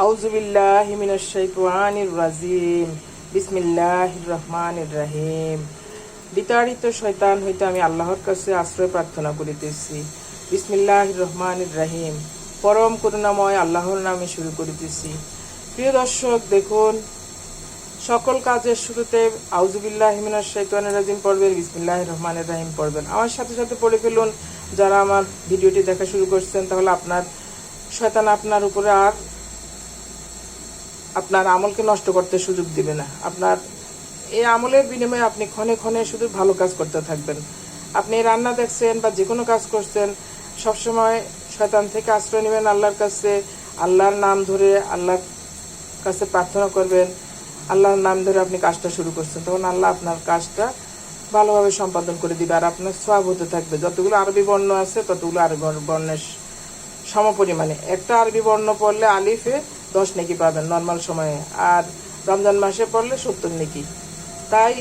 আউযুবিল্লাহি মিনাশ শাইতানির রাজিম। বিসমিল্লাহির রহমানির রহিম। বিতাড়িত শয়তান হইতে আমি আল্লাহর কাছে আশ্রয় প্রার্থনা করিতেছি। বিসমিল্লাহির রহমানির রহিম। পরম করুণাময় আল্লাহর নামে শুরু করিতেছি। প্রিয় দর্শক, দেখুন, সকল কাজের শুরুতে আউযুবিল্লাহি মিনাশ শাইতানির রাজিম পড়বেন, বিসমিল্লাহির রহমানির রহিম পড়বেন। আমার সাথে সাথে পড়ে ফেলুন। যারা আমার ভিডিওটি দেখা শুরু করছেন, তাহলে আপনার শয়তান আপনার উপরে আর আপনার আমলকে নষ্ট করতে সুযোগ দিবে না। আপনার এই আমলের বিনিময়ে আপনি ক্ষণে ক্ষণে শুধু ভালো কাজ করতে থাকবেন। আপনি রান্না দেখছেন বা যে কোনো কাজ করছেন, সবসময় শয়তান থেকে আশ্রয় নেবেন আল্লাহর কাছে। আল্লাহর নাম ধরে আল্লাহর কাছে প্রার্থনা করবেন। আল্লাহর নাম ধরে আপনি কাজটা শুরু করছেন, তখন আল্লাহ আপনার কাজটা ভালোভাবে সম্পাদন করে দিবে। আর আপনার সওয়াব হতে থাকবে। যতগুলো আরবি বর্ণ আছে, ততগুলো আরবি বর্ণের সমপরিমাণে। একটা আরবি বর্ণ পড়লে আলিফে 10 নেকি পাবেন নর্মাল সময়ে, আর রমজান মাসে পড়লে 70 নেকি। তাই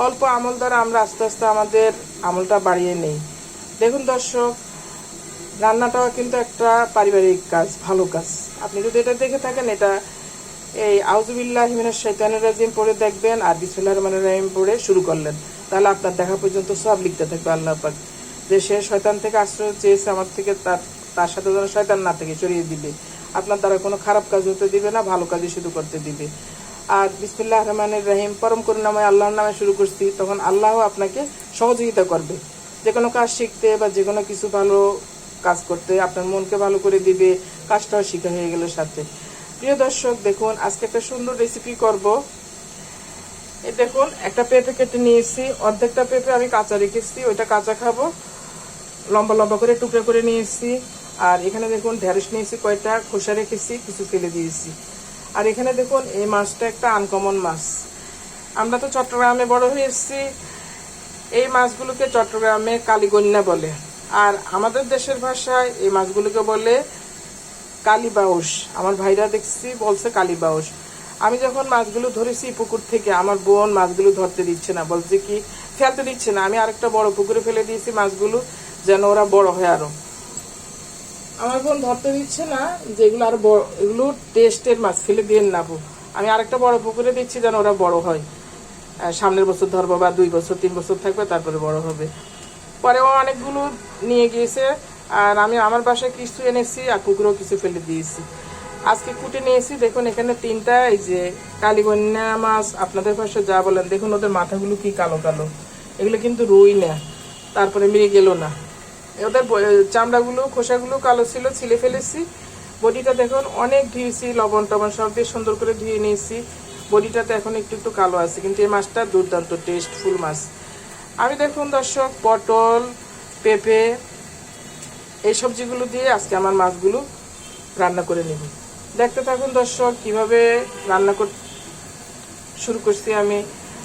অল্প আমল দ্বারা আমরা আস্তে আস্তে আমাদের আমলটা বাড়িয়ে নেই। দেখুন দর্শক, রান্নাটাও কিন্তু একটা পারিবারিক কাজ, ভালো কাজ। আপনি যদি এটা দেখে থাকেন, এটা এই আউযুবিল্লাহি মিনাশ শাইতানির রাজিম পড়ে দেখবেন আর বিসমিল্লাহির রহমানির রহিম পড়ে শুরু করলেন, তাহলে আপনার দেখা পর্যন্ত সব লিখতে থাকবে আল্লাহ পাক, যে সে শয়তান থেকে আশ্রয় চেয়েছে আমার থেকে, তার সাথে যেন শয়তান না থেকে সরিয়ে দিবে। আপনার দ্বারা কোনো খারাপ কাজ হতে দিবে না, ভালো কাজই শুধু করতে দিবে। আর বিসমিল্লাহির রহমানির রহিম পরম করুণাময় আল্লাহর নামে শুরু করছি, তখন আল্লাহ আপনাকে সহযোগিতা করবে যে কোনো কাজ শিখতে বা যে কোনো কিছু ভালো কাজ করতে। আপনার মনকে ভালো করে দিবে, কাজটাও শিখা হয়ে গেল সাথে। প্রিয় দর্শক, দেখুন, আজকে একটা সুন্দর রেসিপি করব। এই দেখুন, একটা পেঁপে কেটে নিয়েছি, অর্ধেকটা পেঁপে আমি কাঁচা রেখেছি, ওইটা কাঁচা খাবো। লম্বা লম্বা করে টুকরো করে নিয়েছি। আর এখানে দেখুন ঢেঁড়স নিয়েছি, কয়টা খোসা রেখেছি, কিছু ফেলে দিয়েছি। আর এখানে দেখুন, এই মাছটা একটা আনকমন মাছ। আমরা তো চট্টগ্রামে বড় হয়ে এসেছি। এই মাছগুলোকে চট্টগ্রামে কালীগন্যা বলে, আর আমাদের দেশের ভাষায় এই মাছগুলোকে বলে কালীবাউস। আমার ভাইরা দেখছি বলছে কালীবাউস। আমি যখন মাছগুলো ধরেছি পুকুর থেকে, আমার বোন মাছগুলো ধরতে দিচ্ছে না, বলছে কি ফেলতে দিচ্ছে না। আমি আরেকটা বড় পুকুরে ফেলে দিয়েছি মাছগুলো, যেন ওরা বড় হয় আরো। আমার বোন ধরতে দিচ্ছে না, যেগুলো আরো বড়, এগুলো টেস্টের মাছ, ফেলে দিয়ে নাবো। আমি আরেকটা বড় পুকুরে দিচ্ছি যেন ওরা বড় হয়। সামনের বছর ধরবো, বা 2 বছর 3 বছর থাকবে, তারপরে বড় হবে। পরেও অনেকগুলো নিয়ে গিয়েছে। আর আমি আমার বাসায় কিছু এনেছি, আর পুকুরেও কিছু ফেলে দিয়েছি। আজকে কুটে নিয়েছি। দেখুন, এখানে 3টা এই যে কালীগন্যা মাছ, আপনাদের ভাষায় যা বলেন। দেখুন ওদের মাথাগুলো কি কালো কালো, এগুলো কিন্তু রুই না, তারপরে মৃগেল না। ওদের চামড়াগুলো, খোসাগুলো কালো ছিল, ছিলে ফেলেছি। বডিটা দেখুন অনেক ধুয়েছি, লবণ টবণ সব দিয়ে সুন্দর করে ধুয়ে নিয়েছি। বডিটাতে এখন একটু একটু কালো আছে, কিন্তু এই মাছটা দুর্দান্ত টেস্টফুল মাছ। আমি দেখুন দর্শক, পটল, পেঁপে, এই সবজিগুলো দিয়ে আজকে আমার মাছগুলো রান্না করে নেব। দেখতে থাকুন দর্শক, কিভাবে রান্না শুরু করছি আমি।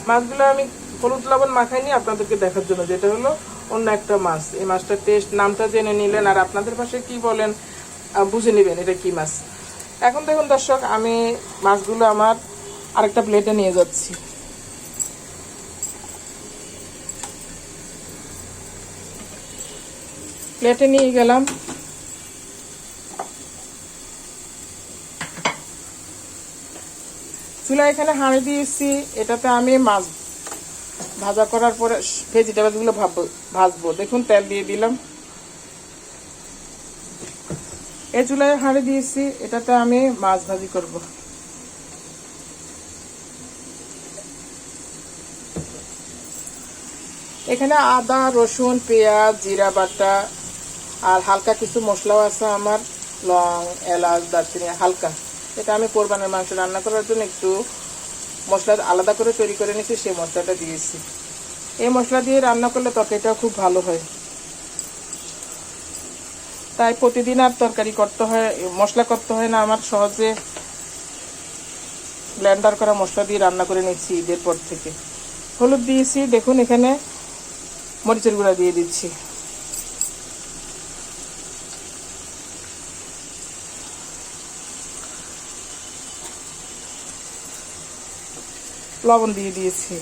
মাছগুলো আমি হলুদ লবণ মাখাইনি আপনাদেরকে দেখার জন্য, যেটা হলো অন্য একটা মাছ। এই মাছটার টেস্ট, নামটা জেনে নিলেন, আর আপনাদের ভাষায় কি বলেন বুঝে নেবেন এটা কি মাছ। এখন দেখুন দর্শক, আমি মাছগুলো আমার আরেকটা প্লেটে নিয়ে যাচ্ছি। প্লেটে নিয়ে গেলাম। চুলা এখানে হাঁড়ি দিয়েছি, এটাতে আমি মাছ ভাজা করার পরে ভেজিটেবলগুলো ভাজবো। দেখুন, তেল দিয়ে দিলাম। এই চুলায় হাঁড়ি দিয়েছি, এটাতে আমি মাছ ভাজি করব। এখানে আদা, রসুন, পেঁয়াজ, জিরা বাটা, আর হালকা কিছু মশলাও আছে আমার, লং, এলাচ, দারচিনি হালকা। এটা আমি কোরবানির মাংস রান্না করার জন্য একটু মশলা আলাদা করে তৈরি করে নিয়েছি, সেই মশলাটা দিয়েছি। এই মশলা দিয়ে রান্না করলে তরকারিটাও খুব ভালো হয়। তাই প্রতিদিন আর তরকারি করতে হয়, মশলা করতে হয় না আমার। সহজে ব্লেন্ডার করা মশলা দিয়ে রান্না করে নিচ্ছি ঈদের পর থেকে। হলুদ দিয়েছি, দেখুন এখানে মরিচের গুঁড়া দিয়ে দিচ্ছি। লবণ দিয়ে দিয়েছি।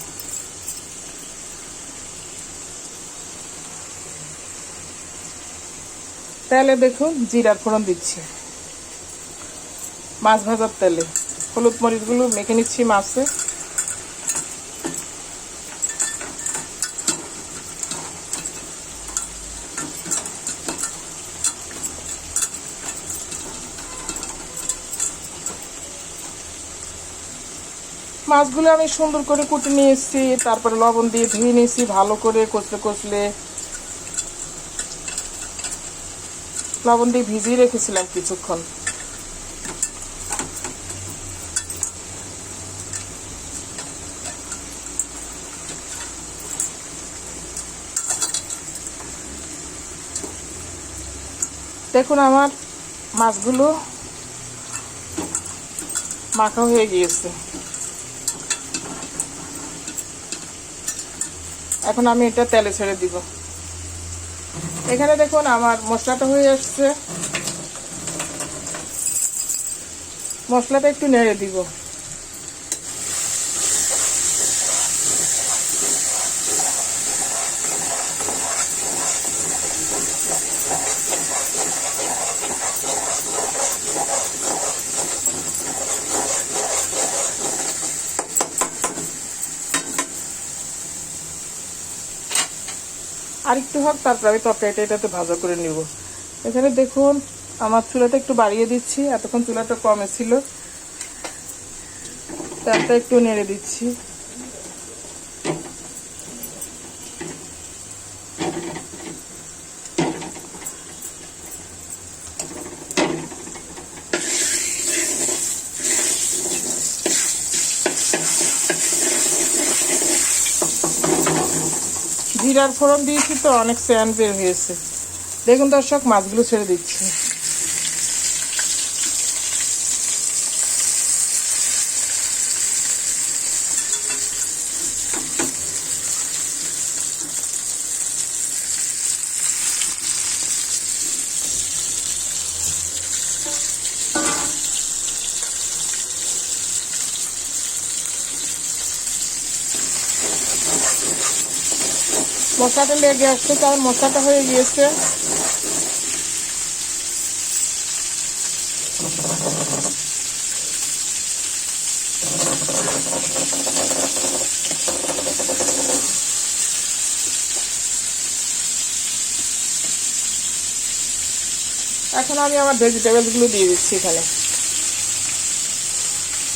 তেলে দেখুন জিরার ফোড়ন দিচ্ছি। মাছ ভাজার তেলে হলুদ মরিচগুলো মেখে নিচ্ছি মাছে। মাছগুলো আমি সুন্দর করে কুটে নিয়েছি, তারপরে লবণ দিয়ে ধুয়ে নিয়েছি ভালো করে কচলে কচলে। লবণ দিয়ে ভিজিয়ে রেখেছিলাম কিছুক্ষণ। দেখুন আমার মাছগুলো মাখা হয়ে গিয়েছে। এখন আমি এটা তেলে ছেড়ে দিব। এখানে দেখুন আমার মশলাটা হয়ে আসছে। মশলাটা একটু নেড়ে দিব। আর একটু হোক, তারপর আমি তরকারিটা এটাতে ভাজা করে নিব। এখানে দেখুন আমার চুলাটা একটু বাড়িয়ে দিচ্ছি, এতক্ষণ চুলাটা কমে ছিল। তেলটা একটু নেড়ে দিচ্ছি। জিরার ফোড়ন দিয়েছি তো অনেক স্যান বের হয়েছে। দেখুন দর্শক, মাছগুলো ছেড়ে দিচ্ছি। মশলাটা লেগে আসছে, কারণ মশলাটা হয়ে গিয়েছে। এখন আমি আমার ভেজিটেবলসগুলো দিয়ে দিচ্ছি এখানে।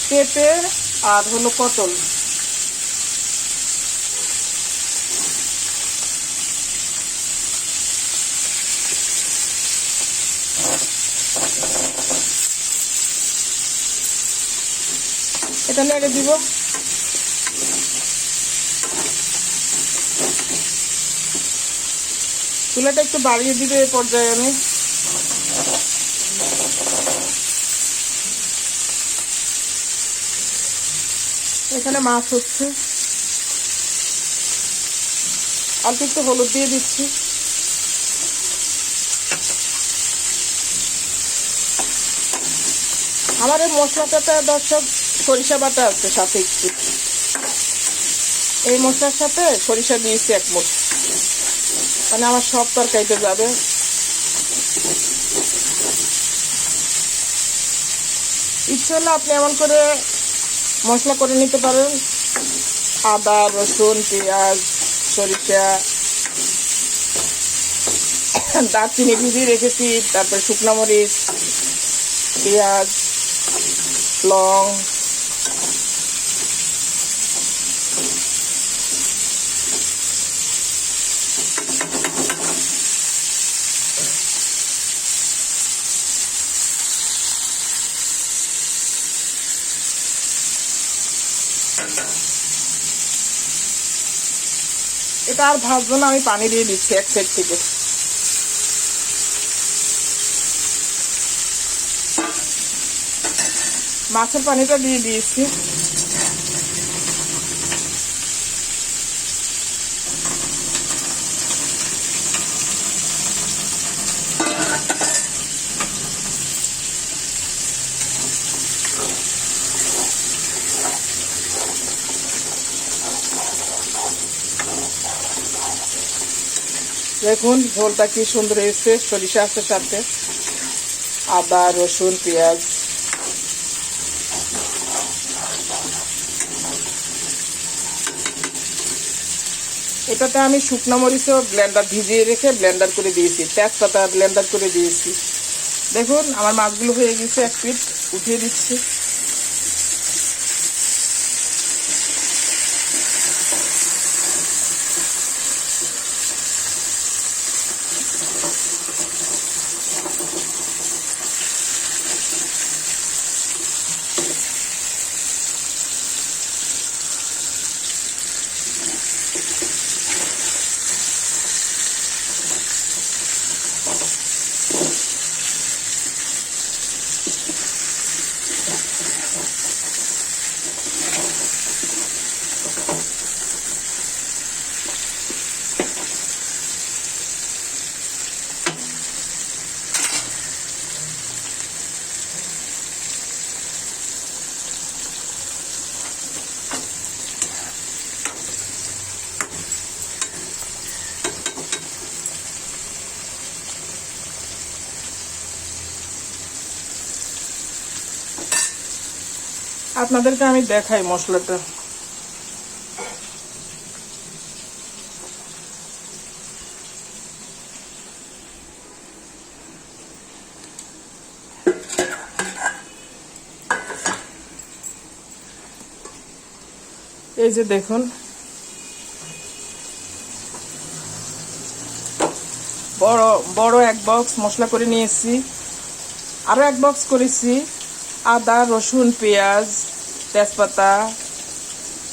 পেঁপে আর হলো পটল। এটা নেড়ে দিব। চুলাটা একটু বাড়িয়ে দিবে এই পর্যায়ে আমি। এখানে মাছ হচ্ছে, অল্প একটু হলুদ দিয়ে দিচ্ছি। আমার এই মশলাটাতে দর্শক সরিষা বাটা আছে সাথে একটু। এই মশলার সাথে সরিষা দিয়েছি 1 মুঠ, মানে আমার সব তরকারিতে যাবে। ইচ্ছে হলে আপনি এমন করে মশলা করে নিতে পারেন। আদা, রসুন, পেঁয়াজ, সরিষা, দারচিনি ভিজিয়ে রেখেছি, তারপরে শুকনো মরিচ, পেঁয়াজ, লং, এটা আর ভাজবো না, আমি পানি দিয়ে দিচ্ছি এক সাইড থেকে। মাছের পানিটা দিয়ে দিয়েছি। দেখুন ঝোলটা কি সুন্দর হয়েছে, সরিষা আছে সাথে, আদা, রসুন, পেঁয়াজ, এটাতে আমি শুকনো মরিচও ব্লেন্ডার ভিজিয়ে রেখে ব্লেন্ডার করে দিয়েছি, তেজপাতা ব্লেন্ডার করে দিয়েছি। দেখুন আমার মাছগুলো হয়ে গেছে, এক পিঠ উঠিয়ে দিচ্ছি। আপনাদেরকে আমি দেখাই মশলাটা। এই যে দেখুন, বড় বড় এক বক্স মশলা করে নিয়েছি, আরো এক বক্স করেছি। আদা, রসুন, পেঁয়াজ, তেজপাতা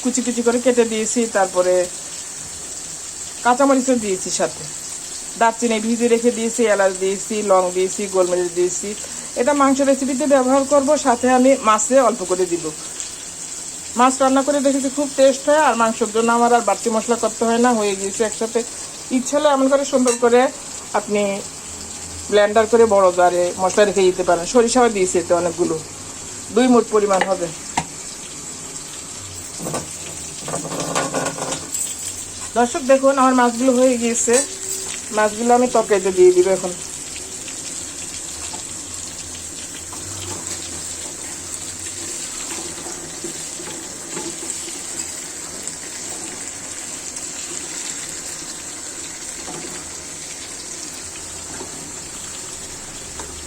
কুচি কুচি করে কেটে দিয়েছি, তারপরে কাঁচামরিচও দিয়েছি, সাথে দারচিনি ভিজিয়ে রেখে দিয়েছি, এলাচ দিয়েছি, লং দিয়েছি, গোলমরিচ দিয়েছি। এটা মাংস রেসিপিতে ব্যবহার করব, সাথে আমি মাছে অল্প করে দিব। মাছ রান্না করে দেখেছি খুব টেস্ট হয়, আর মাংসের জন্য আমার আর বাড়তি মশলা করতে হয় না, হয়ে গিয়েছে একসাথে। ইচ্ছা হলে এমন করে সুন্দর করে আপনি ব্লেন্ডার করে বড় জারে মশলা রেখে দিতে পারেন। সরিষাও দিয়েছি এতে অনেকগুলো, 2 মুঠ পরিমাণ হবে। দর্শক দেখুন আমার মাছগুলো হয়ে গিয়েছে, মাছগুলো আমি তরকারিতে দিয়ে দিব এখন।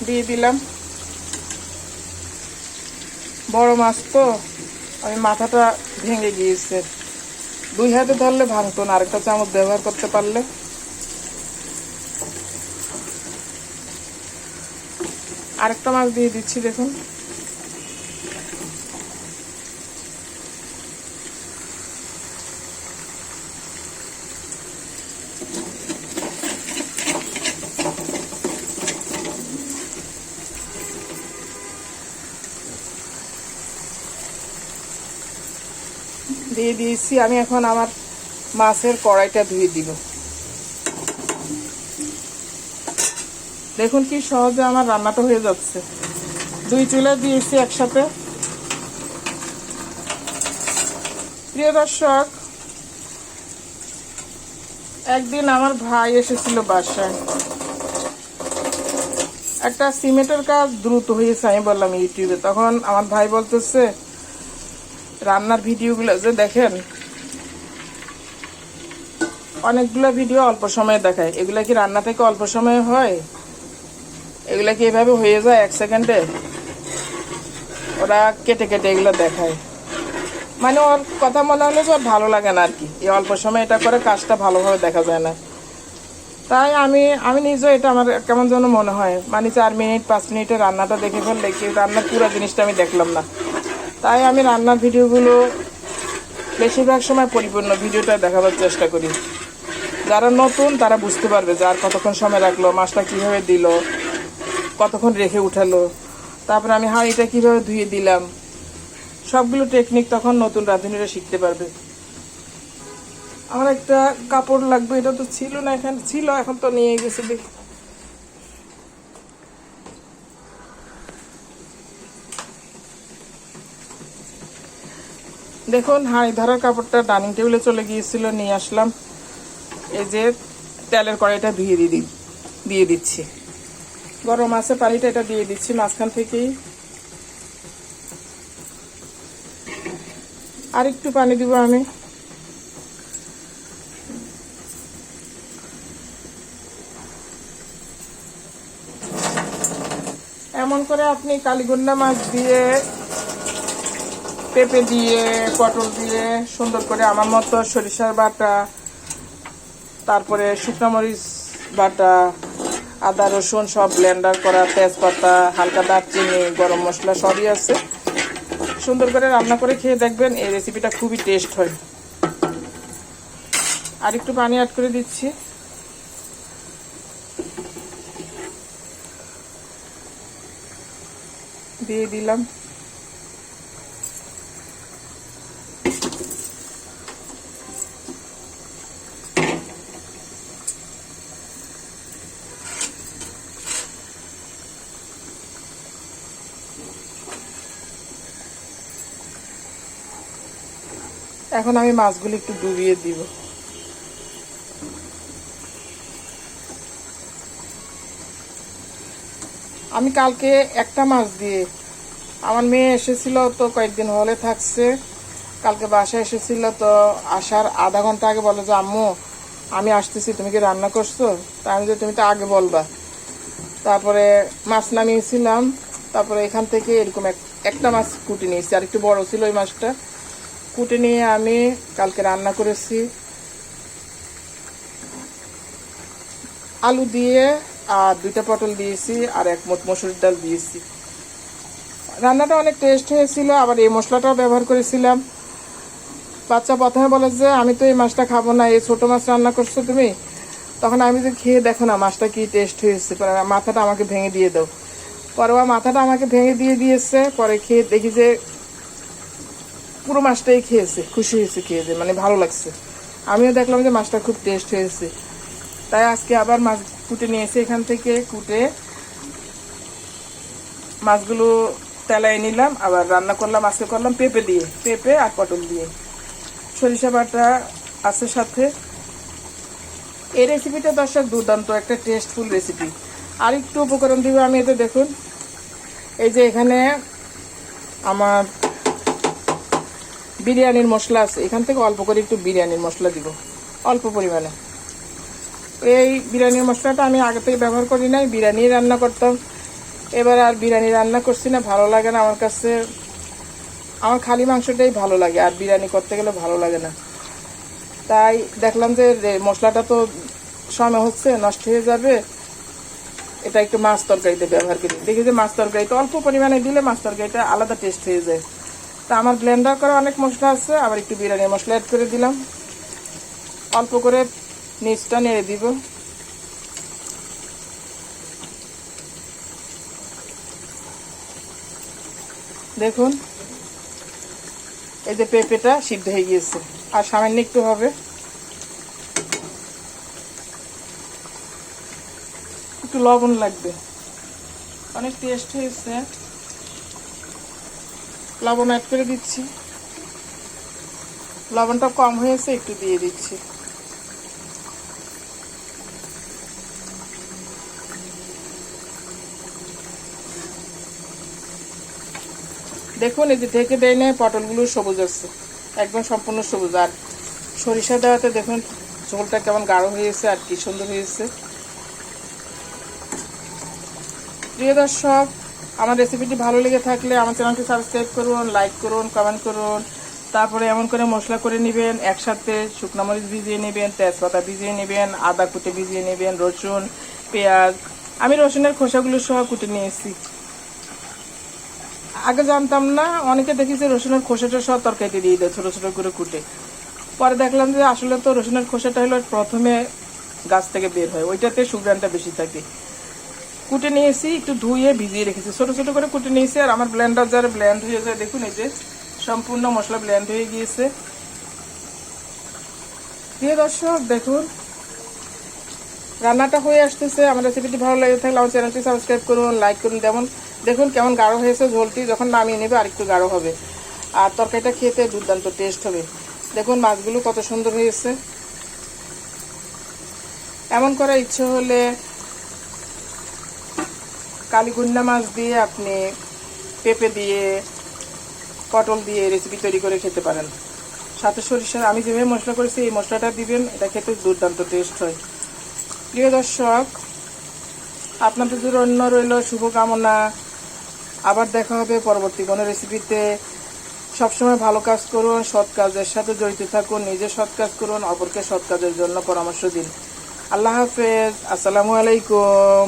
দিয়ে দিলাম, বড় মাছ তো আমি মাথাটা ভেঙে গিয়েছে, 2 হাতে ধরলে ভাঙতো না, আরেকটা চামচ ব্যবহার করতে পারলে। আরেকটা মাছ দিয়ে দিচ্ছি, দেখুন। দিয়ে দিয়েছি, আমি এখন আমার মাছের কড়াইটা ধুয়ে দিব। দেখুন কি সহজে আমার রান্নাটা হয়ে যাচ্ছে। 2 চুলা দিয়েছি একসাথে। প্রিয় দর্শক, একদিন আমার ভাই এসেছিল বাসায়, একটা সিমেন্টের কাজ দ্রুত হয়েছে আমি বললাম ইউটিউবে। তখন আমার ভাই বলতেছে, রান্নার ভিডিওগুলো যে দেখেন, অনেকগুলো ভিডিও অল্প সময়ে দেখায়, এগুলা কি রান্না থেকে অল্প সময়ে হয়? এগুলা কি এভাবে হয়ে যায় 1 সেকেন্ডে? ওরা কেটে কেটে এগুলো দেখায়, মানে ওর কথা মনে হলে যে ওর ভালো লাগে না আর কি, এই অল্প সময় এটা করে কাজটা ভালোভাবে দেখা যায় না। তাই আমি নিজেও এটা আমার কেমন যেন মনে হয়, মানে 4 মিনিট 5 মিনিটে রান্নাটা দেখে ফেললে কি রান্নার পুরো জিনিসটা আমি দেখলাম না। তাই আমি রান্নার ভিডিওগুলো বেশিরভাগ সময় পরিপূর্ণ ভিডিওটা দেখাবার চেষ্টা করি। যারা নতুন তারা বুঝতে পারবে যে আর কতক্ষণ সময় রাখলো, মাছটা কীভাবে দিল, কতক্ষণ রেখে উঠালো, তারপরে আমি হাঁড়িটা কীভাবে ধুয়ে দিলাম, সবগুলো টেকনিক তখন নতুন রাঁধুনিরা শিখতে পারবে। আমার একটা কাপড় লাগবে, এটা তো ছিল না, এখানে ছিল, এখন তো নিয়ে গেছে। দেখি দেখুন হাঁড়ি ধরার কাপড়টা ডাইনিং টেবিলে চলে গিয়েছিল, নিয়ে আসলাম। এই যে তেলের কড়াইটা ধুয়ে দিয়ে দিচ্ছি, গরম আছে পানিটা, এটা দিয়ে দিচ্ছি মাঝখান থেকেই। আর একটু পানি দিব আমি। এমন করে আপনি কালীগন্ডা মাছ দিয়ে, পেঁপে দিয়ে, পটল দিয়ে সুন্দর করে আমার মতো সরিষার বাটা, তারপরে শুকনো মরিচ বাটা, আদা রসুন সব ব্লেন্ডার করা, তেজপাতা, হালকা দারচিনি, গরম মশলা সবই আছে, সুন্দর করে রান্না করে খেয়ে দেখবেন। এই রেসিপিটা খুবই টেস্ট হয়। আর একটু পানি অ্যাড করে দিচ্ছি। দিয়ে দিলাম। এখন আমি মাছগুলো একটু ডুবিয়ে দিব। আমি কালকে একটা মাছ দিয়ে, আমার মেয়ে এসেছিল তো কয়েকদিন হলে থাকছে, কালকে বাসায় এসেছিল তো আসার আধা ঘন্টা আগে বলে যে আম্মু আমি আসতেছি, তুমি কি রান্না করছো? তা আমি যে তুমি তো আগে বলবা। তারপরে মাছ নামিয়েছিলাম, তারপরে এখান থেকে এরকম একটা মাছ কুটে নিয়েছি, আর একটু বড় ছিল ওই মাছটা, কুটে নিয়ে আমি কালকে রান্না করেছি আলু দিয়ে, আর 2টা পটল দিয়েছি, আর 1 মুঠ মসুর ডাল দিয়েছি। রান্নাটা অনেক টেস্ট হয়েছিল। আবার এই মশলাটাও ব্যবহার করেছিলাম। বাচ্চা প্রথমে বলে যে আমি তো এই মাছটা খাবো না, এই ছোট মাছ রান্না করছো তুমি। তখন আমি যে খেয়ে দেখো না মাছটা কি টেস্ট হয়েছে, পরে মাথাটা আমাকে ভেঙে দিয়ে দাও। পরে মাথাটা আমাকে ভেঙে দিয়ে দিয়েছে। পরে খেয়ে দেখি যে পুরো মাছটাই খেয়েছে, খুশি হয়েছে খেয়ে, যে মানে ভালো লাগছে। আমিও দেখলাম যে মাছটা খুব টেস্ট হয়েছে। তাই আজকে আবার মাছ কুটে নিয়েছি, এখান থেকে কুটে মাছগুলো তেলায় নিলাম। আবার রান্না করলাম, আজকে করলাম পেঁপে দিয়ে, পেঁপে আর পটল দিয়ে, সরিষা বাটা আছে সাথে। এই রেসিপিটা দর্শক দুর্দান্ত একটা টেস্টফুল রেসিপি। আর একটু উপকরণ দিব আমি এতে, দেখুন এই যে এখানে আমার বিরিয়ানির মশলা আছে, এখান থেকে অল্প করে একটু বিরিয়ানির মশলা দিব, অল্প পরিমাণে। এই বিরিয়ানির মশলাটা আমি আগে থেকে ব্যবহার করি নাই, বিরিয়ানি রান্না করতাম। এবার আর বিরিয়ানি রান্না করছি না, ভালো লাগে না আমার কাছে। আমার খালি মাংসটাই ভালো লাগে, আর বিরিয়ানি করতে গেলে ভালো লাগে না। তাই দেখলাম যে মশলাটা তো সময় হচ্ছে, নষ্ট হয়ে যাবে, এটা একটু মাছ তরকারিতে ব্যবহার করি। দেখি যে মাছ তরকারিতে অল্প পরিমাণে দিলে মাছ তরকারিটা আলাদা টেস্ট হয়ে যায়। তা আমার ব্লেন্ডার করা অনেক মশলা আছে, আবার একটু বিরিয়ানির মশলা অ্যাড করে দিলাম। অল্প করে নিচটা নেড়ে দিব। দেখুন এই যে পেঁপেটা সিদ্ধ হয়ে গিয়েছে, আর সামান্য একটু হবে, একটু লবণ লাগবে, অনেক টেস্ট হয়েছে। লবণ অ্যাড করে দিচ্ছি। লবণটা কম হয়েছে, একটু দিয়ে দিচ্ছি। দেখুন এই যে ঢেকে দেয় না, পটলগুলো সবুজ আছে, একদম সম্পূর্ণ সবুজ। আর সরিষা দেওয়াতে দেখুন ঝোলটা কেমন গাঢ় হয়েছে, আর কি সুন্দর হয়েছে। প্রিয় দর্শক, আমার রেসিপিটি ভালো লেগে থাকলে আমার চ্যানেলটি সাবস্ক্রাইব করুন, লাইক করুন, কমেন্ট করুন। তারপরে এমন করে মশলা করে নেবেন, একসাথে শুকনো মরিচ ভিজিয়ে নেবেন, তেজপাতা ভিজিয়ে নেবেন, আদা কুটে ভিজিয়ে নেবেন, রসুন, পেঁয়াজ। আমি রসুনের খোসাগুলো সহ কুটে নিয়েছি। আগে জানতাম না, অনেকে দেখি যে রসুনের খোসাটা সহ তরকারিতে দিয়ে দেয় ছোটো ছোটো করে কুটে। পরে দেখলাম যে আসলে তো রসুনের খোসাটা হলো প্রথমে গাছ থেকে বের হয়, ওইটাতে সুগ্রানটা বেশি থাকে। কুটে নিয়েছি, একটু ধুয়ে ভিজিয়ে রেখেছি, ছোটো ছোটো করে কুটে নিয়েছি। আর আমার ব্লেন্ডার যারা ব্লেন্ড হয়ে যায়, দেখুন এই যে সম্পূর্ণ মশলা ব্লেন্ড হয়ে গিয়েছে। প্রিয় দর্শক দেখুন রান্নাটা হয়ে আসতেছে। আমার রেসিপিটি ভালো লেগে থাকলে আমার চ্যানেলটি সাবস্ক্রাইব করুন, লাইক করুন। দেখুন কেমন গাঢ় হয়েছে ঝোলটি, যখন নামিয়ে নেবে আর একটু গাঢ় হবে, আর তরকারিটা খেতে দুর্দান্ত টেস্ট হবে। দেখুন মাছগুলো কত সুন্দর হয়েছে। এমন করার ইচ্ছে হলে কালীগুন্ডা মাছ দিয়ে আপনি পেঁপে দিয়ে, পটল দিয়ে রেসিপি তৈরি করে খেতে পারেন। সাথে সরিষার আমি যেভাবে মশলা করেছি এই মশলাটা দিবেন, এটা খেতে দুর্দান্ত টেস্ট হয়। প্রিয় দর্শক, আপনাদের জন্য রইল শুভকামনা। আবার দেখা হবে পরবর্তী কোনো রেসিপিতে। সবসময় ভালো কাজ করুন, সৎ কাজের সাথে জড়িত থাকুন, নিজে সৎ কাজ করুন, অপরকে সৎ কাজের জন্য পরামর্শ দিন। আল্লাহ হাফেজ, আসসালামু আলাইকুম।